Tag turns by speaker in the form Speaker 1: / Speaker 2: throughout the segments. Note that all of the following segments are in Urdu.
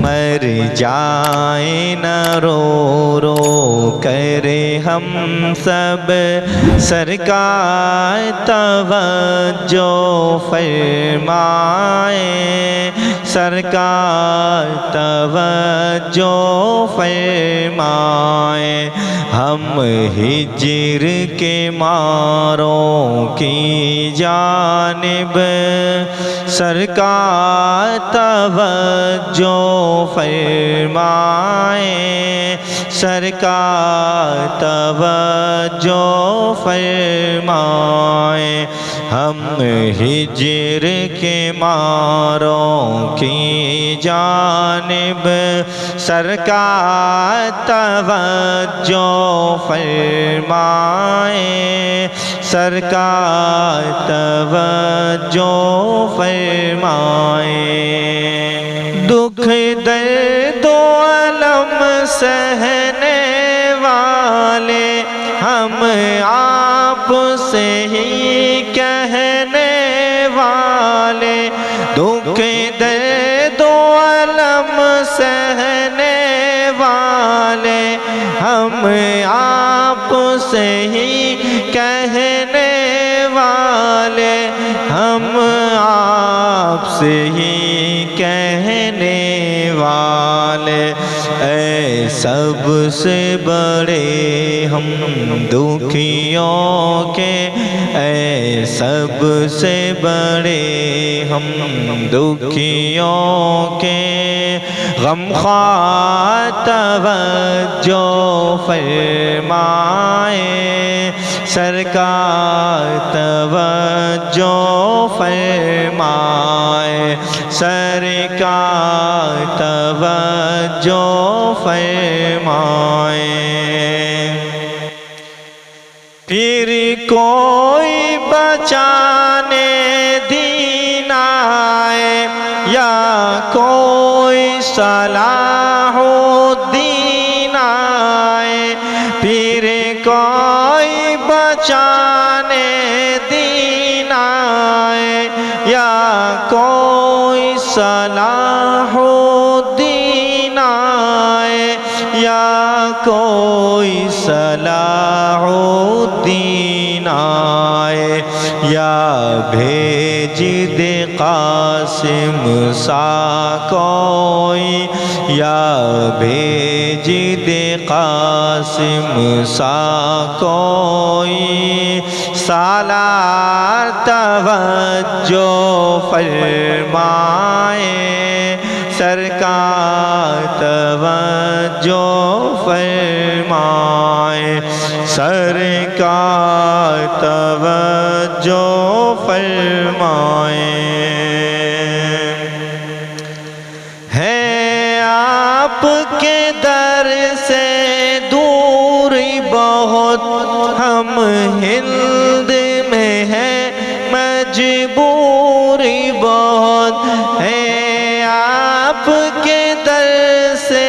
Speaker 1: مر جائیں نہ رو رو کر ہم سب، سرکار توجہ فرمائیں، سرکار توجہ فرمائیں۔ ہم ہجر کے ماروں کی جانب، سرکار توجہ فرمائیں، سرکار توجہ فرمائیں۔ ہم ہجر کے ماروں کی جانب، سرکار توجہ فرمائیں، سرکار توجہ فرمائیں۔ دکھ درد و الم سہنے والے ہم آپ سے ہی کہنے والے، دکھ درد و الم سہنے والے ہم آپ سے ہی کہنے والے، ہم آپ سے ہی کہنے والے۔ اے سب سے بڑے ہم دکھیوں کے، اے سب سے بڑے ہم دکھیوں کے، غمخوار توجہ فرمائیں، سرکار توجہ فرمائیں، سرکار توجہ فرمائیں۔ پھر کوئی بچانے دین آئے یا کوئی صلاح الدین آئے، پھر کوئی بچانے دین آئے یا کوئی صلاح الدین آئے یا کوئی صلاح الدین آئے، یا بھیج دے قاسم سا کوئی، یا بھیج دے قاسم سا کوئی، سالار توجہ فرمائیں، سرکار توجہ فرمائیں، سرکار توجہ فرمائیں۔ ہے آپ کے در سے دور بہت، ہم ہند میں ہیں مجبوری بہت، ہے آپ کے در سے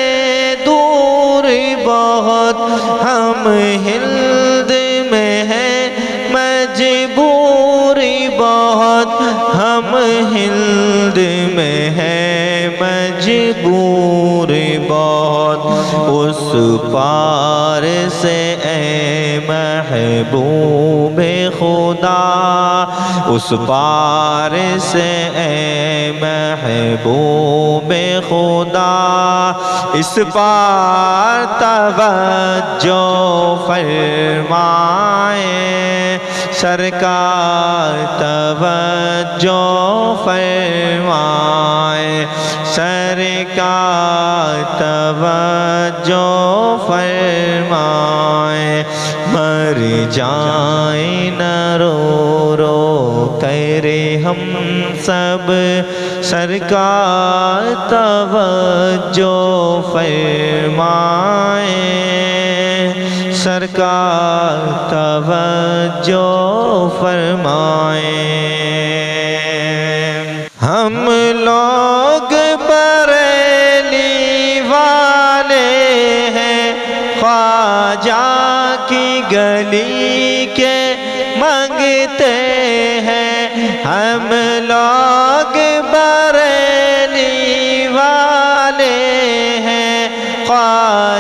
Speaker 1: دور بہت، ہم ہند میں ہیں مجبوری بہت، ہم ہند میں ہیں مجبوری بہت، اس پار سے اے محبوب خدا، اس پار سے اے محبوب خدا، اس پار توجہ فرمائیں، سرکار توجہ فرمائیں، سرکار توجہ فرمائیں۔ مر جائیں نہ رو رو کر ہم سب، سرکار توجہ فرمائیں، سرکار توجہ فرمائیں۔ ہم لوگ بریلی والے ہیں، خواجہ کی گلی کے منگتے ہیں، ہم لوگ بریلی والے